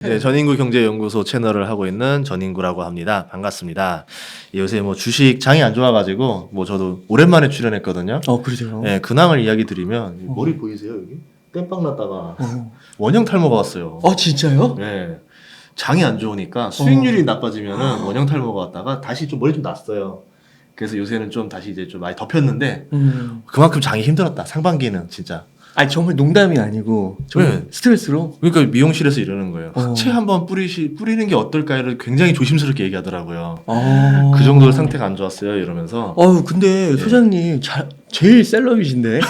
네, 전인구 경제연구소 채널을 하고 있는 전인구라고 합니다. 반갑습니다. 요새 뭐 주식 장이 안 좋아가지고 뭐 저도 오랜만에 출연했거든요. 그러세요? 네, 근황을 이야기 드리면 머리 보이세요 여기? 땜빵 났다가 원형 탈모가 왔어요. 진짜요? 네, 장이 안 좋으니까 수익률이 나빠지면은 원형 탈모가 왔다가 다시 좀 머리 좀 났어요. 그래서 요새는 좀 다시 이제 좀 많이 덮였는데 그만큼 장이 힘들었다. 상반기는 진짜. 아니 정말 농담이 아니고 정말 네. 스트레스로. 그러니까 미용실에서 이러는 거예요. 흑채 한번 뿌리는 게 어떨까를 굉장히 조심스럽게 얘기하더라고요. 그 정도로 상태가 안 좋았어요 이러면서. 근데 소장님 제일 셀럽이신데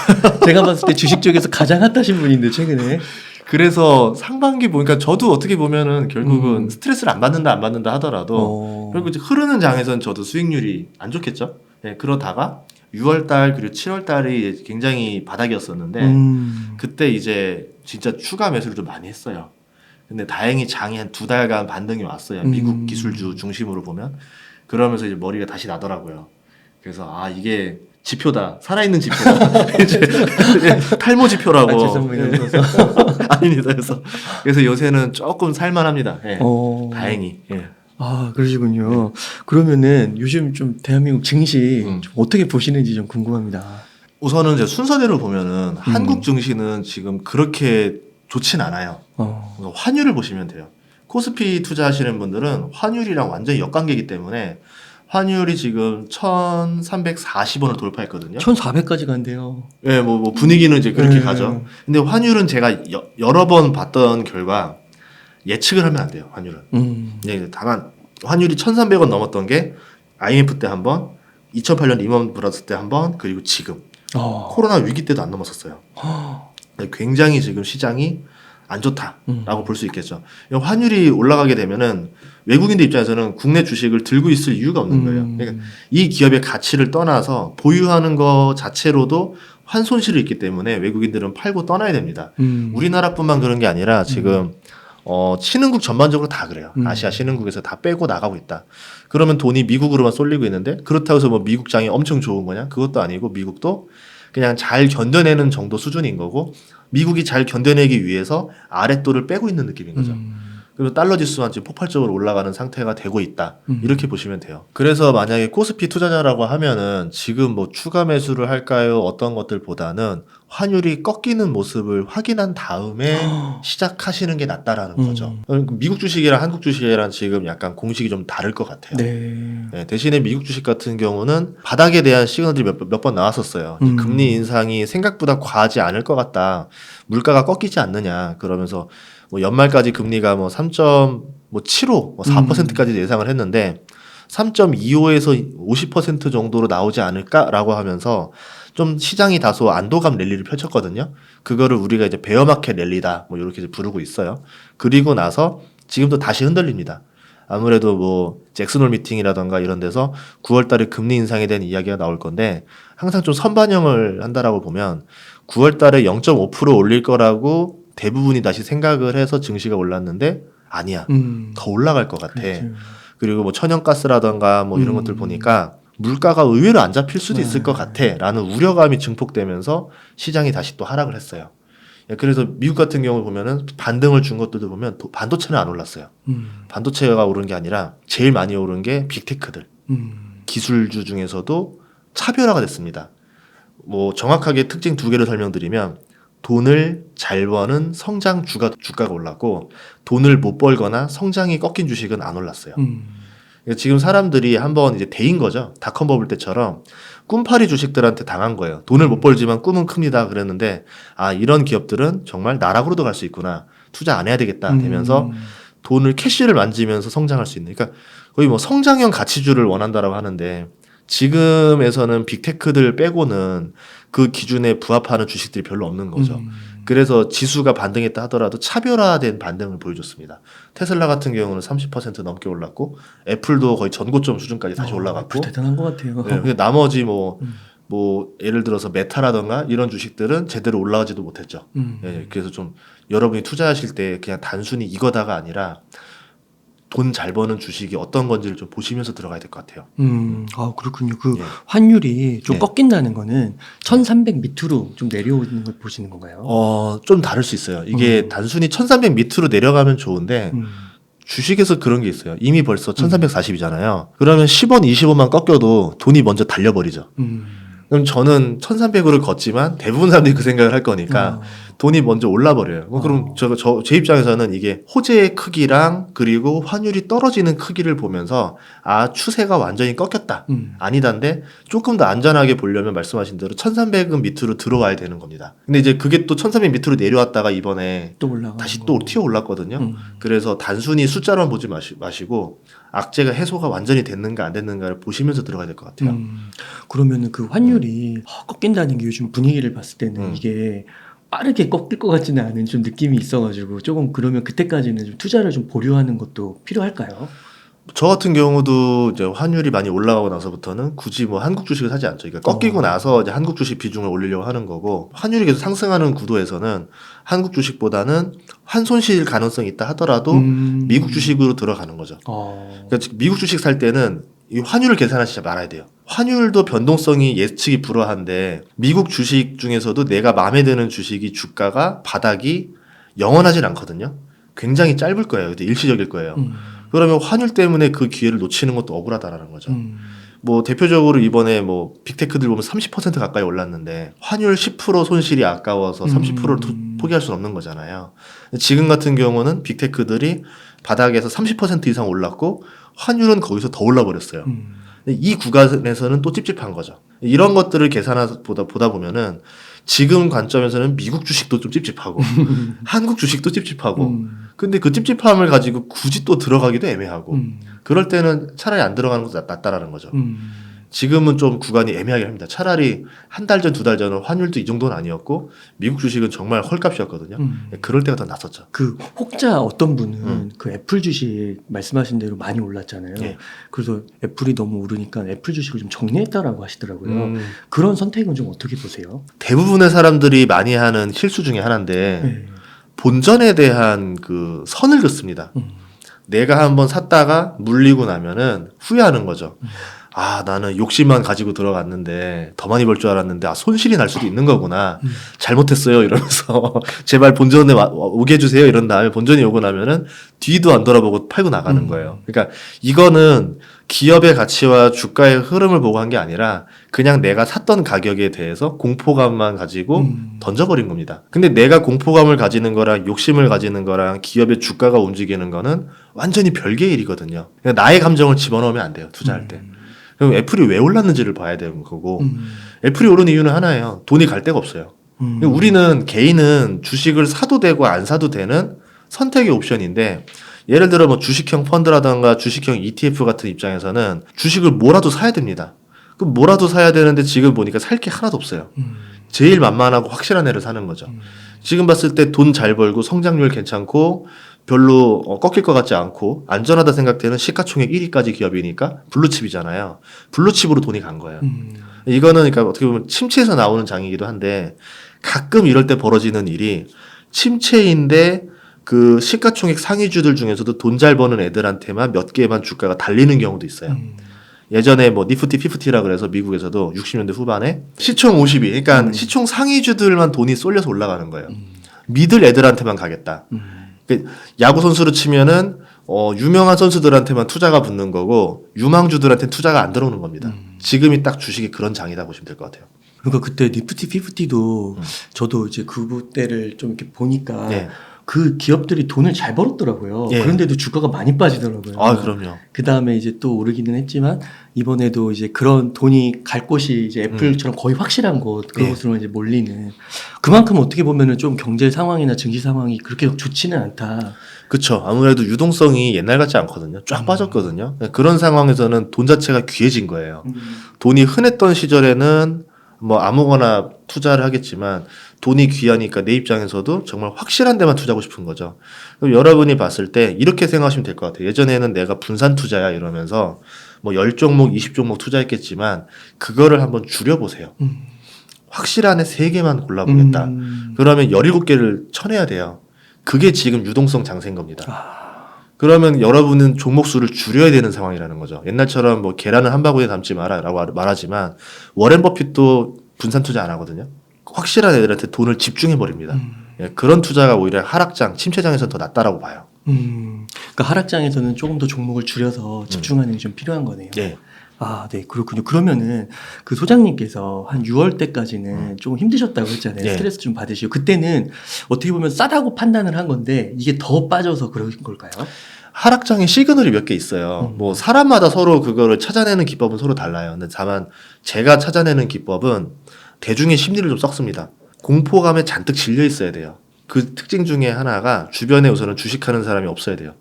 제가 봤을 때 주식 쪽에서 가장 핫하신 분인데 최근에. 그래서 상반기 보니까 저도 어떻게 보면은 결국은 스트레스를 안 받는다 하더라도 결국 이제 흐르는 장에선 저도 수익률이 안 좋겠죠. 네, 그러다가 6월달 그리고 7월달이 굉장히 바닥이었었는데 그때 이제 진짜 추가 매수를 좀 많이 했어요. 근데 다행히 장이 한 2달간 반등이 왔어요. 미국 기술주 중심으로 보면. 그러면서 이제 머리가 다시 나더라고요. 그래서 이게 지표다. 살아있는 지표다. 이제 탈모 지표라고. 죄송합니다. 아닙니다. 그래서 요새는 조금 살만합니다. 예. 다행히. 예. 그러시군요. 그러면은 요즘 좀 대한민국 증시 좀 어떻게 보시는지 좀 궁금합니다. 우선은 이제 순서대로 보면은 한국 증시는 지금 그렇게 좋진 않아요. 그래서 환율을 보시면 돼요. 코스피 투자하시는 분들은 환율이랑 완전히 역관계이기 때문에 환율이 지금 1,340원을 돌파했거든요. 1,400까지 간대요. 네, 뭐 분위기는 이제 그렇게 가죠. 근데 환율은 제가 여러 번 봤던 결과 예측을 하면 안 돼요. 환율은. 네, 다만 환율이 1,300원 넘었던 게 IMF 때 한 번, 2008년 리먼 브라더스 때 한 번, 그리고 지금 코로나 위기 때도 안 넘었었어요. 굉장히 지금 시장이 안 좋다라고 볼 수 있겠죠. 환율이 올라가게 되면은 외국인들 입장에서는 국내 주식을 들고 있을 이유가 없는 거예요. 그러니까 이 기업의 가치를 떠나서 보유하는 것 자체로도 환손실이 있기 때문에 외국인들은 팔고 떠나야 됩니다. 우리나라뿐만 그런 게 아니라 지금 신흥국 전반적으로 다 그래요. 아시아 신흥국에서 다 빼고 나가고 있다. 그러면 돈이 미국으로만 쏠리고 있는데 그렇다고 해서 뭐 미국 장이 엄청 좋은 거냐? 그것도 아니고 미국도 그냥 잘 견뎌내는 정도 수준인 거고 미국이 잘 견뎌내기 위해서 아랫돌을 빼고 있는 느낌인 거죠. 그리고 달러 지수만 지금 폭발적으로 올라가는 상태가 되고 있다. 이렇게 보시면 돼요. 그래서 만약에 코스피 투자자라고 하면은 지금 뭐 추가 매수를 할까요? 어떤 것들보다는 환율이 꺾이는 모습을 확인한 다음에 시작하시는 게 낫다라는 거죠. 미국 주식이랑 한국 주식이랑 지금 약간 공식이 좀 다를 것 같아요. 네, 대신에 미국 주식 같은 경우는 바닥에 대한 시그널들이 몇 번 나왔었어요. 금리 인상이 생각보다 과하지 않을 것 같다. 물가가 꺾이지 않느냐. 그러면서 뭐 연말까지 금리가 뭐 3.75, 4%까지 예상을 했는데 3.25에서 50% 정도로 나오지 않을까라고 하면서 좀 시장이 다소 안도감 랠리를 펼쳤거든요. 그거를 우리가 이제 베어마켓 랠리다 뭐 이렇게 부르고 있어요. 그리고 나서 지금도 다시 흔들립니다. 아무래도 뭐 잭슨홀 미팅이라던가 이런 데서 9월 달에 금리 인상에 대한 이야기가 나올 건데 항상 좀 선반영을 한다라고 보면 9월 달에 0.5% 올릴 거라고 대부분이 다시 생각을 해서 증시가 올랐는데 아니야. 더 올라갈 것 같아. 그렇죠. 그리고 뭐 천연가스라던가 뭐 이런 것들 보니까 물가가 의외로 안 잡힐 수도 있을 것 같아 라는 우려감이 증폭되면서 시장이 다시 또 하락을 했어요. 그래서 미국 같은 경우를 보면은 반등을 준 것들도 보면 반도체는 안 올랐어요. 반도체가 오른 게 아니라 제일 많이 오른 게 빅테크들. 기술주 중에서도 차별화가 됐습니다. 뭐 정확하게 특징 2개를 설명드리면 돈을 잘 버는 성장 주가가 올랐고 돈을 못 벌거나 성장이 꺾인 주식은 안 올랐어요. 그러니까 지금 사람들이 한번 이제 대인 거죠. 닷컴 버블 때처럼 꿈파리 주식들한테 당한 거예요. 돈을 못 벌지만 꿈은 큽니다. 그랬는데 이런 기업들은 정말 나락으로도 갈 수 있구나. 투자 안 해야 되겠다 되면서 돈을 캐시를 만지면서 성장할 수 있는. 그러니까 거의 뭐 성장형 가치주를 원한다라고 하는데 지금에서는 빅테크들 빼고는 그 기준에 부합하는 주식들이 별로 없는 거죠. 그래서 지수가 반등했다 하더라도 차별화된 반등을 보여줬습니다. 테슬라 같은 경우는 30% 넘게 올랐고 애플도 거의 전고점 수준까지 다시 올라갔고 대단한 것 같아요. 네, 나머지 뭐 예를 들어서 메타라던가 이런 주식들은 제대로 올라가지도 못했죠. 네, 그래서 좀 여러분이 투자하실 때 그냥 단순히 이거다가 아니라 돈 잘 버는 주식이 어떤 건지를 좀 보시면서 들어가야 될 것 같아요. 아, 그렇군요. 그 예. 환율이 좀 네. 꺾인다는 거는 1300 밑으로 좀 내려오는 걸 보시는 건가요? 좀 다를 수 있어요. 이게 단순히 1300 밑으로 내려가면 좋은데 음. 주식에서 그런 게 있어요. 이미 벌써 1340이잖아요. 그러면 10원, 20원만 꺾여도 돈이 먼저 달려버리죠. 그럼 저는 1300으로 걷지만 대부분 사람들이 그 생각을 할 거니까 돈이 먼저 올라버려요. 그럼 제 입장에서는 이게 호재의 크기랑 그리고 환율이 떨어지는 크기를 보면서 아, 추세가 완전히 꺾였다. 아니단데 조금 더 안전하게 보려면 말씀하신 대로 1300은 밑으로 들어와야 되는 겁니다. 근데 이제 그게 또 1300 밑으로 내려왔다가 이번에 또 올라가. 다시 또 튀어 올랐거든요. 그래서 단순히 숫자로만 보지 마시고 악재가 해소가 완전히 됐는가 안 됐는가를 보시면서 들어가야 될 것 같아요. 그러면은 그 환율이 꺾인다는 게 요즘 분위기를 봤을 때는 이게 빠르게 꺾일 것 같지는 않은 좀 느낌이 있어가지고 조금 그러면 그때까지는 좀 투자를 좀 보류하는 것도 필요할까요? 저 같은 경우도 이제 환율이 많이 올라가고 나서부터는 굳이 뭐 한국 주식을 사지 않죠. 그러니까 꺾이고 나서 이제 한국 주식 비중을 올리려고 하는 거고, 환율이 계속 상승하는 구도에서는 한국 주식보다는 환손실 가능성이 있다 하더라도 미국 주식으로 들어가는 거죠. 그러니까 미국 주식 살 때는 이 환율을 계산하시지 말아야 돼요. 환율도 변동성이 예측이 불허한데 미국 주식 중에서도 내가 마음에 드는 주식이 주가가 바닥이 영원하진 않거든요. 굉장히 짧을 거예요. 근데 일시적일 거예요. 그러면 환율 때문에 그 기회를 놓치는 것도 억울하다라는 거죠. 뭐 대표적으로 이번에 뭐 빅테크들 보면 30% 가까이 올랐는데 환율 10% 손실이 아까워서 30%를 포기할 수는 없는 거잖아요. 지금 같은 경우는 빅테크들이 바닥에서 30% 이상 올랐고 환율은 거기서 더 올라버렸어요. 이 구간에서는 또 찝찝한 거죠. 이런 것들을 보다 보면은 지금 관점에서는 미국 주식도 좀 찝찝하고 한국 주식도 찝찝하고 근데 그 찝찝함을 가지고 굳이 또 들어가기도 애매하고 그럴 때는 차라리 안 들어가는 것도 낫다라는 거죠. 지금은 좀 구간이 애매하게 합니다. 차라리 한 달 전, 두 달 전은 환율도 이 정도는 아니었고 미국 주식은 정말 헐값이었거든요. 그럴 때가 더 낫었죠. 그 혹자 어떤 분은 그 애플 주식 말씀하신 대로 많이 올랐잖아요. 예. 그래서 애플이 너무 오르니까 애플 주식을 좀 정리했다라고 하시더라고요. 그런 선택은 좀 어떻게 보세요? 대부분의 사람들이 많이 하는 실수 중에 하나인데 본전에 대한 그 선을 긋습니다. 내가 한번 샀다가 물리고 나면은 후회하는 거죠. 아, 나는 욕심만 가지고 들어갔는데 더 많이 벌 줄 알았는데 아, 손실이 날 수도 있는 거구나. 잘못했어요 이러면서 제발 본전에 오게 해주세요 이런 다음에 본전이 오고 나면은 뒤도 안 돌아보고 팔고 나가는 거예요. 그러니까 이거는 기업의 가치와 주가의 흐름을 보고 한 게 아니라 그냥 내가 샀던 가격에 대해서 공포감만 가지고 던져버린 겁니다. 근데 내가 공포감을 가지는 거랑 욕심을 가지는 거랑 기업의 주가가 움직이는 거는 완전히 별개의 일이거든요. 그러니까 나의 감정을 집어넣으면 안 돼요. 투자할 때. 그럼 애플이 왜 올랐는지를 봐야 되는 거고 애플이 오른 이유는 하나예요. 돈이 갈 데가 없어요. 우리는 개인은 주식을 사도 되고 안 사도 되는 선택의 옵션인데 예를 들어 뭐 주식형 펀드라든가 주식형 ETF 같은 입장에서는 주식을 뭐라도 사야 됩니다. 그럼 뭐라도 사야 되는데 지금 보니까 살 게 하나도 없어요. 제일 만만하고 확실한 애를 사는 거죠. 지금 봤을 때 돈 잘 벌고 성장률 괜찮고 별로 꺾일 것 같지 않고 안전하다 생각되는 시가총액 1위까지 기업이니까 블루칩이잖아요. 블루칩으로 돈이 간 거예요. 이거는 그러니까 어떻게 보면 침체에서 나오는 장이기도 한데 가끔 이럴 때 벌어지는 일이 침체인데 그 시가총액 상위주들 중에서도 돈 잘 버는 애들한테만 몇 개만 주가가 달리는 경우도 있어요. 예전에 뭐 니프티 피프티라 그래서 미국에서도 60년대 후반에 시총 50위 그러니까 시총 상위주들만 돈이 쏠려서 올라가는 거예요. 미들 애들한테만 가겠다. 그러니까 야구 선수로 치면은 유명한 선수들한테만 투자가 붙는 거고 유망주들한테는 투자가 안 들어오는 겁니다. 지금이 딱 주식이 그런 장이다 보시면 될 것 같아요. 그러니까 그때 니프티 피프티도 저도 이제 그때를 좀 이렇게 보니까 네. 그 기업들이 돈을 잘 벌었더라고요. 예. 그런데도 주가가 많이 빠지더라고요. 아, 그럼요. 그 다음에 이제 또 오르기는 했지만 이번에도 이제 그런 돈이 갈 곳이 이제 애플처럼 거의 확실한 곳 그것으로 이제 몰리는 그만큼 어떻게 보면은 좀 경제 상황이나 증시 상황이 그렇게 좋지는 않다. 그렇죠. 아무래도 유동성이 옛날 같지 않거든요. 쫙 빠졌거든요. 그런 상황에서는 돈 자체가 귀해진 거예요. 돈이 흔했던 시절에는 뭐 아무거나 투자를 하겠지만 돈이 귀하니까 내 입장에서도 정말 확실한 데만 투자하고 싶은 거죠. 그럼 여러분이 봤을 때 이렇게 생각하시면 될 것 같아요. 예전에는 내가 분산 투자야 이러면서 뭐 10종목, 20종목 투자했겠지만 그거를 한번 줄여보세요. 확실한 애 3개만 골라보겠다. 그러면 17개를 쳐내야 돼요. 그게 지금 유동성 장세인 겁니다. 그러면 여러분은 종목 수를 줄여야 되는 상황이라는 거죠. 옛날처럼 뭐 계란을 한 바구니에 담지 마라라고 말하지만 워렌 버핏도 분산 투자 안 하거든요. 확실한 애들한테 돈을 집중해 버립니다. 예, 그런 투자가 오히려 하락장, 침체장에서 더 낫다라고 봐요. 그러니까 하락장에서는 조금 더 종목을 줄여서 집중하는 게 좀 필요한 거네요. 예. 아, 네, 그렇군요. 그러면은 그 소장님께서 한 6월 때까지는 조금 힘드셨다고 했잖아요. 예. 스트레스 좀 받으시고 그때는 어떻게 보면 싸다고 판단을 한 건데 이게 더 빠져서 그런 걸까요? 하락장에 시그널이 몇 개 있어요. 뭐 사람마다 서로 그거를 찾아내는 기법은 서로 달라요. 근데 다만 제가 찾아내는 기법은 대중의 심리를 좀 섞습니다. 공포감에 잔뜩 질려 있어야 돼요. 그 특징 중에 하나가 주변에 우선은 주식하는 사람이 없어야 돼요.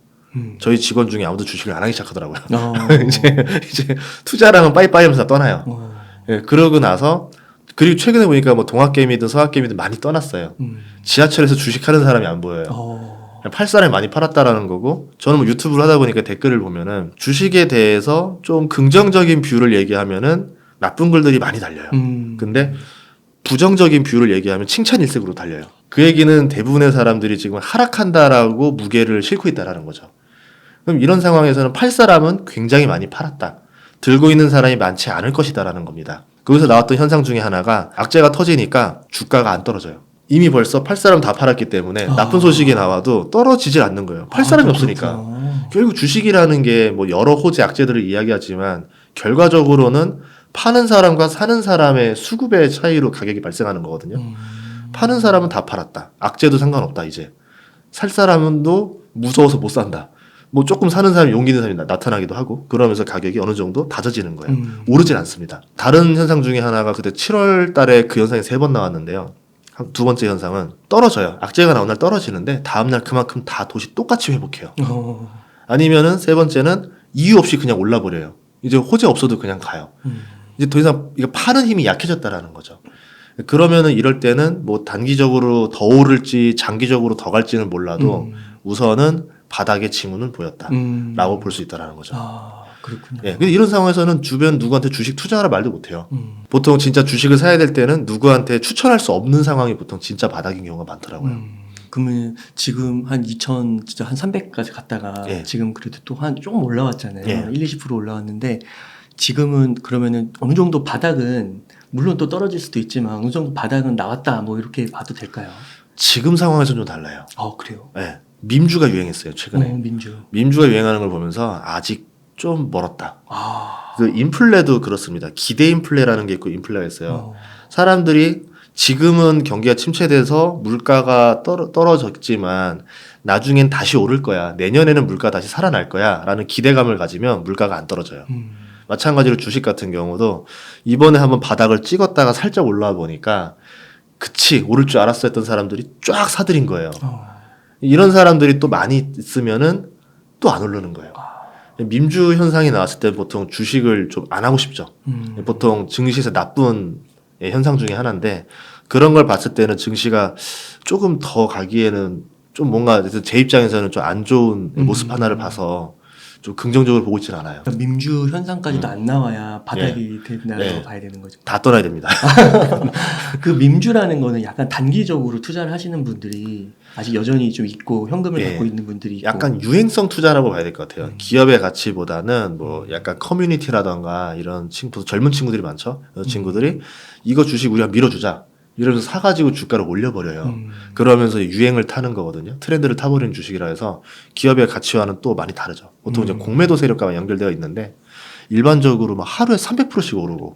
저희 직원 중에 아무도 주식을 안 하기 시작하더라고요. 이제 투자랑은 빠이빠이 하면서 떠나요. 예, 그러고 나서 그리고 최근에 보니까 뭐 동학개미든 서학개미든 많이 떠났어요. 지하철에서 주식하는 사람이 안 보여요. 팔 사람이 많이 팔았다라는 거고 저는 뭐 유튜브를 하다 보니까 댓글을 보면은 주식에 대해서 좀 긍정적인 뷰를 얘기하면은 나쁜 글들이 많이 달려요. 근데 부정적인 뷰를 얘기하면 칭찬 일색으로 달려요. 그 얘기는 대부분의 사람들이 지금 하락한다라고 무게를 싣고 있다라는 거죠. 그럼 이런 상황에서는 팔 사람은 굉장히 많이 팔았다. 들고 있는 사람이 많지 않을 것이다라는 겁니다. 거기서 나왔던 현상 중에 하나가 악재가 터지니까 주가가 안 떨어져요. 이미 벌써 팔 사람 다 팔았기 때문에 나쁜 소식이 나와도 떨어지질 않는 거예요. 팔 사람이 없으니까. 결국 주식이라는 게 뭐 여러 호재 악재들을 이야기하지만 결과적으로는 파는 사람과 사는 사람의 수급의 차이로 가격이 발생하는 거거든요. 파는 사람은 다 팔았다. 악재도 상관없다 이제. 살 사람은도 무서워서 못 산다. 뭐 조금 사는 사람이 용기 있는 사람이 나타나기도 하고 그러면서 가격이 어느 정도 다져지는 거예요. 오르진 않습니다. 다른 현상 중에 하나가 그때 7월 달에 그 현상이 3번 나왔는데요. 두 번째 현상은 떨어져요. 악재가 나온 날 떨어지는데 다음날 그만큼 다 도시 똑같이 회복해요. 아니면은 세 번째는 이유 없이 그냥 올라버려요. 이제 호재 없어도 그냥 가요. 이제 더 이상 이거 파는 힘이 약해졌다라는 거죠. 그러면은 이럴 때는 뭐 단기적으로 더 오를지 장기적으로 더 갈지는 몰라도 우선은 바닥의 징후는 보였다라고 볼 수 있다라는 거죠. 아, 그렇군요. 예, 근데 이런 상황에서는 주변 누구한테 주식 투자하라 말도 못해요. 보통 진짜 주식을 사야 될 때는 누구한테 추천할 수 없는 상황이 보통 진짜 바닥인 경우가 많더라고요. 그러면 지금 한 2000, 진짜 한 300까지 갔다가 예. 지금 그래도 또 한 조금 올라왔잖아요. 예. 1-20% 올라왔는데 지금은 그러면은 어느 정도 바닥은 물론 또 떨어질 수도 있지만 어느 정도 바닥은 나왔다 뭐 이렇게 봐도 될까요? 지금 상황에서는 좀 달라요. 아, 그래요? 예. 밈주가 유행했어요, 최근에. 민주. 밈주가 유행하는 걸 보면서 아직 좀 멀었다. 아. 그 인플레도 그렇습니다. 기대 인플레라는 게 있고 인플레가 있어요. 사람들이 지금은 경기가 침체돼서 물가가 떨어졌지만 나중엔 다시 오를 거야. 내년에는 물가 다시 살아날 거야. 라는 기대감을 가지면 물가가 안 떨어져요. 마찬가지로 주식 같은 경우도 이번에 한번 바닥을 찍었다가 살짝 올라와 보니까 그치 오를 줄 알았어 했던 사람들이 쫙 사들인 거예요. 이런 사람들이 또 많이 있으면은 또 안 오르는 거예요. 밈주 현상이 나왔을 때 보통 주식을 좀 안 하고 싶죠. 보통 증시에서 나쁜 현상 중에 하나인데 그런 걸 봤을 때는 증시가 조금 더 가기에는 좀 뭔가 제 입장에서는 좀 안 좋은 모습 하나를 봐서 좀 긍정적으로 보고 있지는 않아요. 그러니까 민주 현상까지도 안 나와야 바닥이 된다고 예. 봐야 되는 거죠. 다 떠나야 됩니다. 그 민주라는 거는 약간 단기적으로 투자를 하시는 분들이 아직 여전히 좀 있고 현금을 예. 갖고 있는 분들이 있고 약간 유행성 투자라고 봐야 될 것 같아요. 기업의 가치보다는 뭐 약간 커뮤니티라던가 이런 젊은 친구들이 많죠. 이런 친구들이 이거 주식 우리가 밀어주자. 이러면서 사가지고 주가를 올려버려요. 그러면서 유행을 타는 거거든요. 트렌드를 타버리는 주식이라 해서 기업의 가치와는 또 많이 다르죠. 보통 이제 공매도 세력과 연결되어 있는데 일반적으로 막 하루에 300%씩 오르고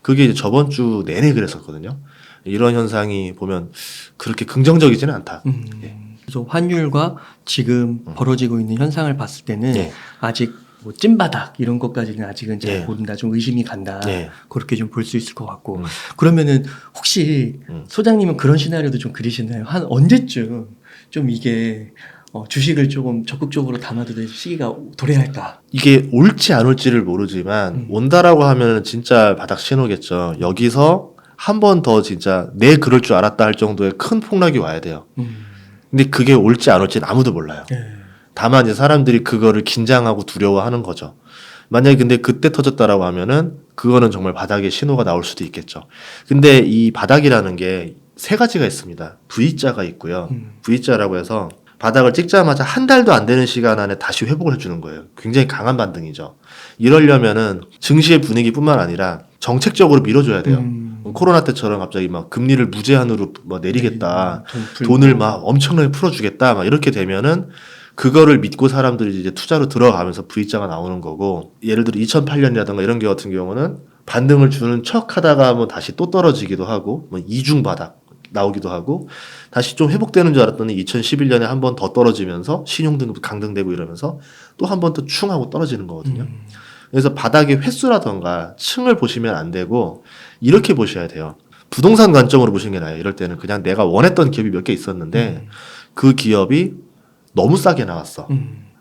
그게 이제 저번 주 내내 그랬었거든요. 이런 현상이 보면 그렇게 긍정적이지는 않다. 예. 그래서 환율과 지금 벌어지고 있는 현상을 봤을 때는 예. 아직 뭐 찐바닥 이런 것까지는 아직은 잘 예. 모른다. 좀 의심이 간다. 예. 그렇게 좀 볼 수 있을 것 같고. 그러면은 혹시 소장님은 그런 시나리오도 좀 그리시나요? 한 언제쯤 좀 이게 주식을 조금 적극적으로 담아도 될 시기가 도래할까? 이게 올지 안 올지를 모르지만 온다라고 하면 진짜 바닥 신호겠죠. 여기서 한 번 더 진짜 내 그럴 줄 알았다 할 정도의 큰 폭락이 와야 돼요. 근데 그게 올지 안 올지는 아무도 몰라요. 예. 다만 이제 사람들이 그거를 긴장하고 두려워하는 거죠. 만약에 근데 그때 터졌다라고 하면은 그거는 정말 바닥의 신호가 나올 수도 있겠죠. 근데 이 바닥이라는 게 세 가지가 있습니다. V자가 있고요. V자라고 해서 바닥을 찍자마자 한 달도 안 되는 시간 안에 다시 회복을 해주는 거예요. 굉장히 강한 반등이죠. 이러려면은 증시의 분위기뿐만 아니라 정책적으로 밀어줘야 돼요. 코로나 때처럼 갑자기 막 금리를 무제한으로 뭐 내리겠다, 돈을 막 엄청나게 풀어주겠다, 막 이렇게 되면은 그거를 믿고 사람들이 이제 투자로 들어가면서 V자가 나오는 거고, 예를 들어 2008년이라든가 이런 게 같은 경우는 반등을 주는 척 하다가 뭐 다시 또 떨어지기도 하고, 뭐 이중 바닥 나오기도 하고, 다시 좀 회복되는 줄 알았더니 2011년에 한 번 더 떨어지면서 신용등급 강등되고 이러면서 또 한 번 또 충 하고 떨어지는 거거든요. 그래서 바닥의 횟수라던가 층을 보시면 안 되고 이렇게 보셔야 돼요. 부동산 관점으로 보시는 게 나아요. 이럴 때는 그냥 내가 원했던 기업이 몇 개 있었는데 그 기업이 너무 싸게 나왔어.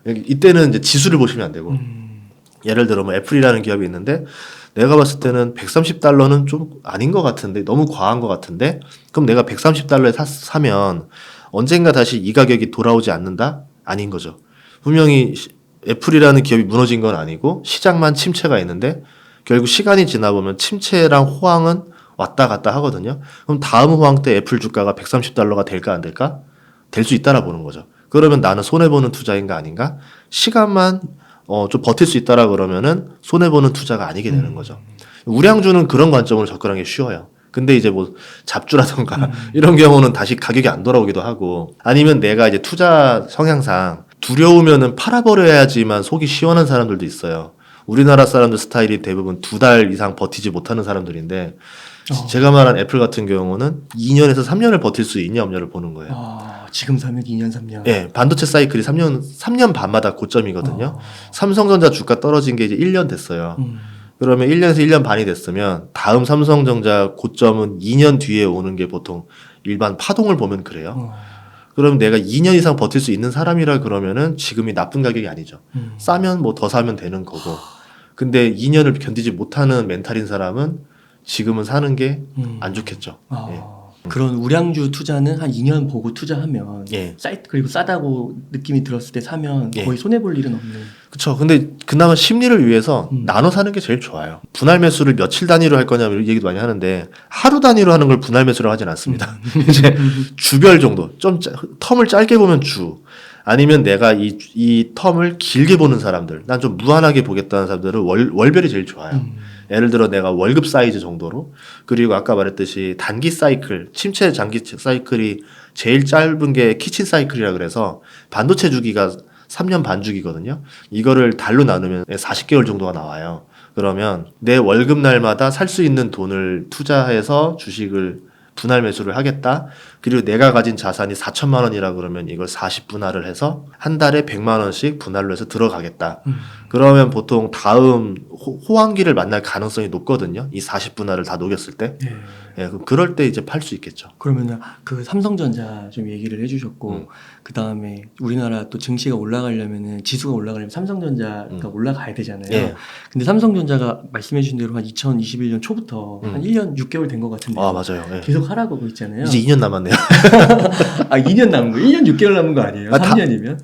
이때는 이제 지수를 보시면 안 되고 예를 들어 뭐 애플이라는 기업이 있는데 내가 봤을 때는 $130는 좀 아닌 것 같은데, 너무 과한 것 같은데, 그럼 내가 $130에 사면 언젠가 다시 이 가격이 돌아오지 않는다? 아닌 거죠. 분명히 애플이라는 기업이 무너진 건 아니고 시장만 침체가 있는데 결국 시간이 지나 보면 침체랑 호황은 왔다 갔다 하거든요. 그럼 다음 호황 때 애플 주가가 $130가 될까 안 될까? 될 수 있다라 보는 거죠. 그러면 나는 손해보는 투자인가 아닌가? 시간만 좀 버틸 수 있다라 그러면은 손해보는 투자가 아니게 되는 거죠. 우량주는 그런 관점으로 접근하기 쉬워요. 근데 이제 뭐 잡주라던가 이런 경우는 다시 가격이 안 돌아오기도 하고, 아니면 내가 이제 투자 성향상 두려우면은 팔아버려야지만 속이 시원한 사람들도 있어요. 우리나라 사람들 스타일이 대부분 2달 이상 버티지 못하는 사람들인데 제가 말한 애플 같은 경우는 2년에서 3년을 버틸 수 있냐 없냐를 보는 거예요. 지금 사면 2년 3년. 네, 반도체 사이클이 3년 반마다 고점이거든요. 삼성전자 주가 떨어진 게 이제 1년 됐어요. 그러면 1년에서 1년 반이 됐으면 다음 삼성전자 고점은 2년 뒤에 오는 게 보통 일반 파동을 보면 그래요. 그럼 내가 2년 이상 버틸 수 있는 사람이라 그러면은 지금이 나쁜 가격이 아니죠. 싸면 뭐 더 사면 되는 거고. 근데 2년을 견디지 못하는 멘탈인 사람은 지금은 사는 게 안 좋겠죠. 예. 그런 우량주 투자는 한 2년 보고 투자하면 예. 그리고 싸다고 느낌이 들었을 때 사면 예. 거의 손해 볼 일은 없는. 그렇죠. 근데 그나마 심리를 위해서 나눠 사는 게 제일 좋아요. 분할 매수를 며칠 단위로 할 거냐 이런 얘기도 많이 하는데 하루 단위로 하는 걸 분할 매수를 하진 않습니다. 이제 주별 정도, 좀 텀을 짧게 보면 주, 아니면 내가 이 텀을 길게 보는 사람들, 난 좀 무한하게 보겠다는 사람들은 월별이 제일 좋아요. 예를 들어 내가 월급 사이즈 정도로, 그리고 아까 말했듯이 단기 사이클, 침체 장기 사이클이 제일 짧은 게 키친 사이클이라 그래서 반도체 주기가 3년 반 주기거든요. 이거를 달로 나누면 40개월 정도가 나와요. 그러면 내 월급 날마다 살 수 있는 돈을 투자해서 주식을 분할 매수를 하겠다. 그리고 내가 가진 자산이 4천만 원이라 그러면 이걸 40분할을 해서 한 달에 100만 원씩 분할로 해서 들어가겠다. 그러면 보통 다음 호황기를 만날 가능성이 높거든요. 이 40분할을 다 녹였을 때. 예, 그럴 때 이제 팔 수 있겠죠. 그러면 그 삼성전자 좀 얘기를 해주셨고, 그 다음에 우리나라 또 증시가 올라가려면은 지수가 올라가려면 삼성전자가 올라가야 되잖아요. 예. 근데 삼성전자가 말씀해주신 대로 한 2021년 초부터 한 1년 6개월 된 것 같은데. 아, 맞아요. 예. 계속 하라고 하고 있잖아요. 이제 2년 남았네요. 2년 남은 거, 1년 6개월 남은 거 아니에요? 3년이면?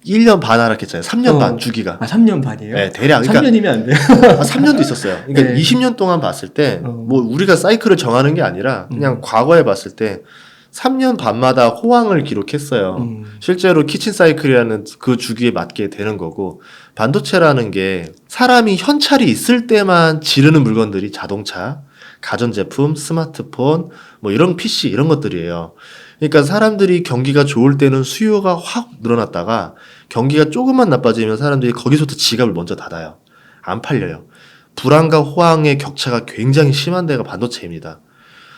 1년 반 하락했잖아요. 3년 반 주기가. 3년 반이에요? 네, 대략. 그러니까 3년이면 안 돼요? 3년도 있었어요. 그러니까 네. 20년 동안 봤을 때, 뭐 우리가 사이클을 정하는 게 아니라 그냥 과거에 봤을 때 3년 반마다 호황을 기록했어요. 실제로 키친 사이클이라는 그 주기에 맞게 되는 거고, 반도체라는 게 사람이 현찰이 있을 때만 지르는 물건들이 자동차, 가전제품, 스마트폰, 뭐 이런 PC 이런 것들이에요. 그러니까 사람들이 경기가 좋을 때는 수요가 확 늘어났다가 경기가 조금만 나빠지면 사람들이 거기서부터 지갑을 먼저 닫아요. 안 팔려요. 불안과 호황의 격차가 굉장히 심한 데가 반도체입니다.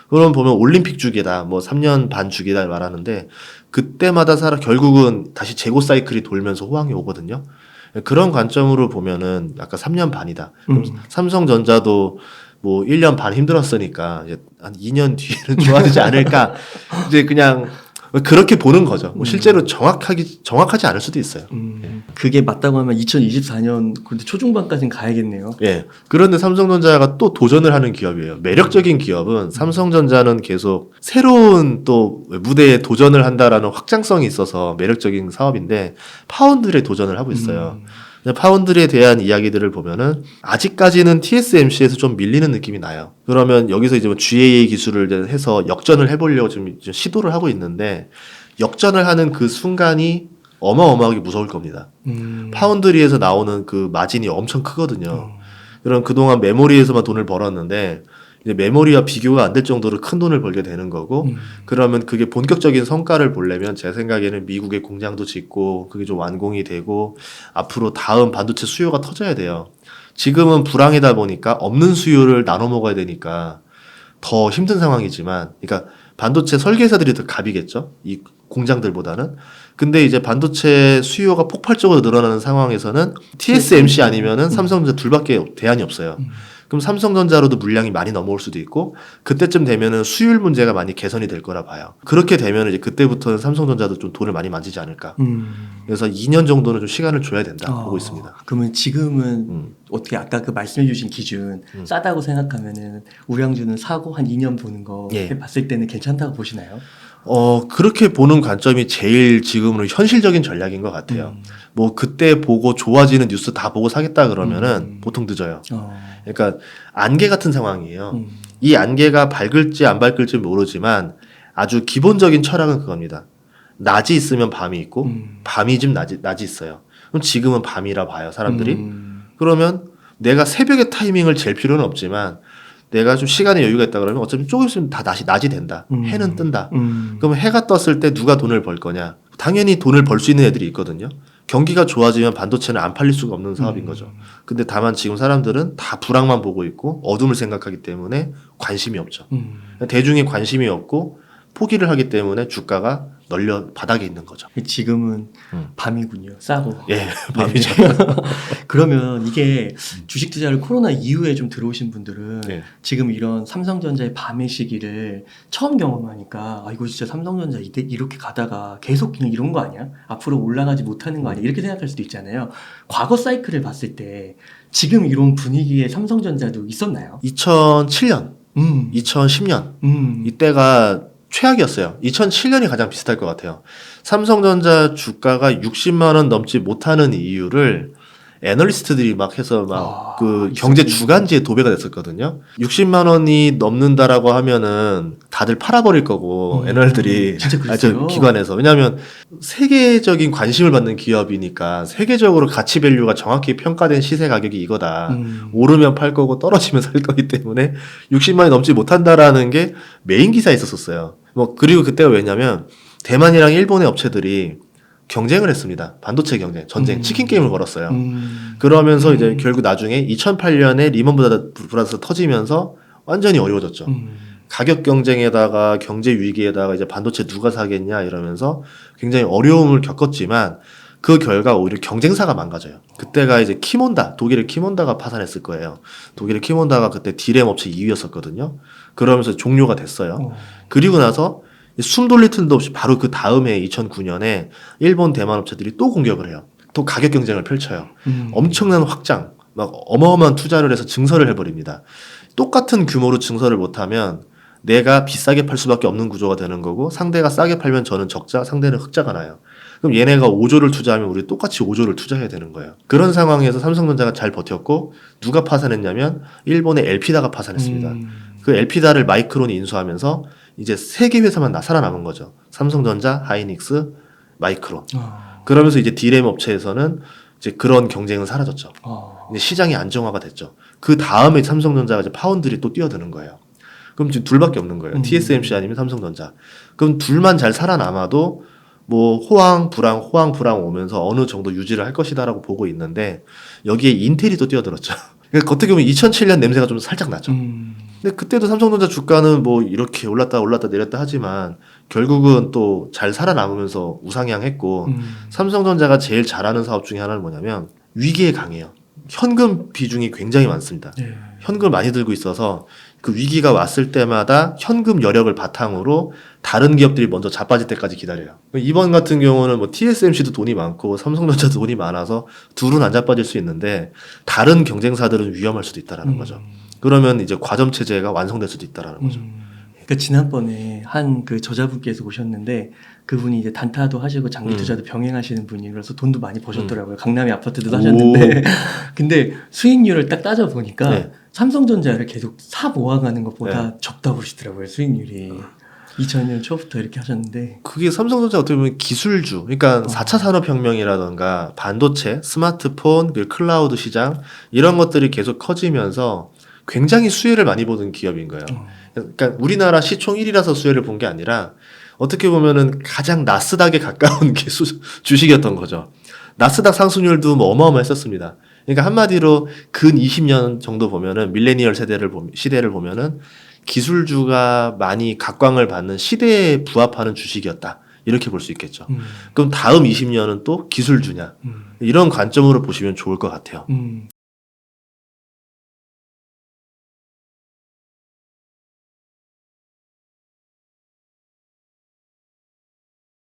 그럼 보면 올림픽 주기다, 뭐 3년 반 주기다 말하는데 그때마다 결국은 다시 재고 사이클이 돌면서 호황이 오거든요. 그런 관점으로 보면은 아까 3년 반이다. 그럼 삼성전자도 뭐 1년 반 힘들었으니까 이제 한 2년 뒤에는 좋아지지 않을까. 이제 그냥 그렇게 보는 거죠. 뭐 실제로 정확하지 않을 수도 있어요. 그게 맞다고 하면 2024년 근데 초중반까지는 가야겠네요. 예. 그런데 삼성전자가 또 도전을 하는 기업이에요. 매력적인 기업은 삼성전자는 계속 새로운 또 무대에 도전을 한다라는 확장성이 있어서 매력적인 사업인데 파운드리에 도전을 하고 있어요. 파운드리에 대한 이야기들을 보면은 아직까지는 TSMC에서 좀 밀리는 느낌이 나요. 그러면 여기서 이제 뭐 GAA 기술을 이제 해서 역전을 해보려고 지금 시도를 하고 있는데 역전을 하는 그 순간이 어마어마하게 무서울 겁니다. 파운드리에서 나오는 그 마진이 엄청 크거든요. 그럼 그동안 메모리에서만 돈을 벌었는데 이제 메모리와 비교가 안 될 정도로 큰 돈을 벌게 되는 거고 그러면 그게 본격적인 성과를 보려면 제 생각에는 미국의 공장도 짓고 그게 좀 완공이 되고 앞으로 다음 반도체 수요가 터져야 돼요. 지금은 불황이다 보니까 없는 수요를 나눠 먹어야 되니까 더 힘든 상황이지만 그러니까 반도체 설계사들이 더 갑이겠죠. 이 공장들보다는. 근데 이제 반도체 수요가 폭발적으로 늘어나는 상황에서는 TSMC 아니면은 삼성전자 둘밖에 대안이 없어요. 그럼 삼성전자로도 물량이 많이 넘어올 수도 있고 그때쯤 되면은 수율 문제가 많이 개선이 될 거라 봐요. 그렇게 되면 이제 그때부터는 삼성전자도 좀 돈을 많이 만지지 않을까. 그래서 2년 정도는 좀 시간을 줘야 된다 보고 있습니다. 그러면 지금은 어떻게 아까 그 말씀해주신 기준 싸다고 생각하면은 우량주는 사고 한 2년 보는 거 예. 봤을 때는 괜찮다고 보시나요? 그렇게 보는 관점이 제일 지금으로 현실적인 전략인 것 같아요. 뭐 그때 보고 좋아지는 뉴스 다 보고 사겠다 그러면은 보통 늦어요. 그러니까 안개 같은 상황이에요. 이 안개가 밝을지 안 밝을지 모르지만 아주 기본적인 철학은 그겁니다. 낮이 있으면 밤이 있고 밤이 좀 낮이 있어요. 그럼 지금은 밤이라 봐요, 사람들이. 그러면 내가 새벽의 타이밍을 잴 필요는 없지만 내가 좀 시간에 여유가 있다 그러면 어차피 조금 있으면 다 낮이 된다. 해는 뜬다. 그럼 해가 떴을 때 누가 돈을 벌 거냐? 당연히 돈을 벌 수 있는 애들이 있거든요. 경기가 좋아지면 반도체는 안 팔릴 수가 없는 사업인 거죠. 근데 다만 지금 사람들은 다 불황만 보고 있고 어둠을 생각하기 때문에 관심이 없죠. 대중이 관심이 없고 포기를 하기 때문에 주가가 널려 바닥에 있는 거죠. 지금은 밤이군요. 싸고. 예, 밤이죠. 그러면 이게 주식 투자를 코로나 이후에 좀 들어오신 분들은 네. 지금 이런 삼성전자의 밤의 시기를 처음 경험하니까 아 이거 진짜 삼성전자 이렇게 가다가 계속 그냥 이런 거 아니야? 앞으로 올라가지 못하는 거 아니야? 이렇게 생각할 수도 있잖아요. 과거 사이클을 봤을 때 지금 이런 분위기에 삼성전자도 있었나요? 2007년, 2010년 이때가 최악이었어요. 2007년이 가장 비슷할 것 같아요. 삼성전자 주가가 60만 원 넘지 못하는 이유를 애널리스트들이 막 해서 막 그 경제 주간지에 도배가 됐었거든요. 60만 원이 넘는다라고 하면은 다들 팔아버릴 거고 애널들이 진짜 그랬어요? 기관에서. 왜냐하면 세계적인 관심을 받는 기업이니까 세계적으로 가치 밸류가 정확히 평가된 시세 가격이 이거다. 오르면 팔 거고 떨어지면 살 거기 때문에 60만 원이 넘지 못한다라는 게 메인 기사에 있었어요. 뭐 그리고 그때가 왜냐면 대만이랑 일본의 업체들이 경쟁을 했습니다. 반도체 경쟁, 전쟁, 치킨 게임을 걸었어요. 그러면서 이제 결국 나중에 2008년에 리먼 브라더스 터지면서 완전히 어려워졌죠. 가격 경쟁에다가 경제 위기에다가 이제 반도체 누가 사겠냐 이러면서 굉장히 어려움을 겪었지만 그 결과 오히려 경쟁사가 망가져요. 그때가 이제 키몬다, 독일의 키몬다가 파산했을 거예요. 독일의 키몬다가 그때 디램 업체 2위였었거든요. 그러면서 종료가 됐어요. 그리고 나서 숨 돌릴 틈도 없이 바로 그 다음에 2009년에 일본 대만 업체들이 또 공격을 해요. 또 가격 경쟁을 펼쳐요. 엄청난 확장, 막 어마어마한 투자를 해서 증설을 해버립니다. 똑같은 규모로 증설을 못하면 내가 비싸게 팔 수밖에 없는 구조가 되는 거고 상대가 싸게 팔면 저는 적자, 상대는 흑자가 나요. 그럼 얘네가 5조를 투자하면 우리 똑같이 5조를 투자해야 되는 거예요. 그런 상황에서 삼성전자가 잘 버텼고 누가 파산했냐면 일본의 엘피다가 파산했습니다. 그 엘피다를 마이크론이 인수하면서 이제 3개 회사만 살아남은 거죠. 삼성전자, 하이닉스, 마이크론. 그러면서 이제 디램 업체에서는 이제 그런 경쟁은 사라졌죠. 이제 시장이 안정화가 됐죠. 그 다음에 삼성전자가 이제 파운드리 또 뛰어드는 거예요. 그럼 지금 둘밖에 없는 거예요. TSMC 아니면 삼성전자. 그럼 둘만 잘 살아남아도 뭐 호황, 불황 오면서 어느 정도 유지를 할 것이다라고 보고 있는데 여기에 인텔이 또 뛰어들었죠. 그러니까 어떻게 보면 2007년 냄새가 좀 살짝 나죠. 근데 그때도 삼성전자 주가는 뭐 이렇게 올랐다 내렸다 하지만 결국은 또 잘 살아남으면서 우상향했고 삼성전자가 제일 잘하는 사업 중에 하나는 뭐냐면 위기에 강해요. 현금 비중이 굉장히 많습니다. 현금을 많이 들고 있어서 그 위기가 왔을 때마다 현금 여력을 바탕으로 다른 기업들이 먼저 자빠질 때까지 기다려요. 이번 같은 경우는 뭐 TSMC도 돈이 많고 삼성전자도 돈이 많아서 둘은 안 자빠질 수 있는데 다른 경쟁사들은 위험할 수도 있다라는 거죠. 그러면 이제 과점 체제가 완성될 수도 있다라는 거죠. 그러니까 지난번에 한 그 저자분께서 오셨는데 그분이 이제 단타도 하시고 장기 투자도 병행하시는 분이라서 돈도 많이 버셨더라고요. 강남에 아파트도 사셨는데 근데 수익률을 딱 따져 보니까 삼성전자를 계속 사 모아가는 것보다 적다고 그러시더라고요. 수익률이. 2000년 초부터 이렇게 하셨는데 그게 삼성전자 어떻게 보면 기술주, 그러니까 4차 산업혁명이라던가 반도체, 스마트폰, 그리고 클라우드 시장 이런 것들이 계속 커지면서 굉장히 수혜를 많이 보는 기업인 거예요. 그러니까 우리나라 시총 1위라서 수혜를 본 게 아니라 어떻게 보면은 가장 나스닥에 가까운 게 주식이었던 거죠. 나스닥 상승률도 뭐 어마어마했었습니다. 그러니까 한마디로 근 20년 정도 보면은 밀레니얼 시대를 보면은 기술주가 많이 각광을 받는 시대에 부합하는 주식이었다. 이렇게 볼 수 있겠죠. 그럼 다음 20년은 또 기술주냐? 이런 관점으로 보시면 좋을 것 같아요.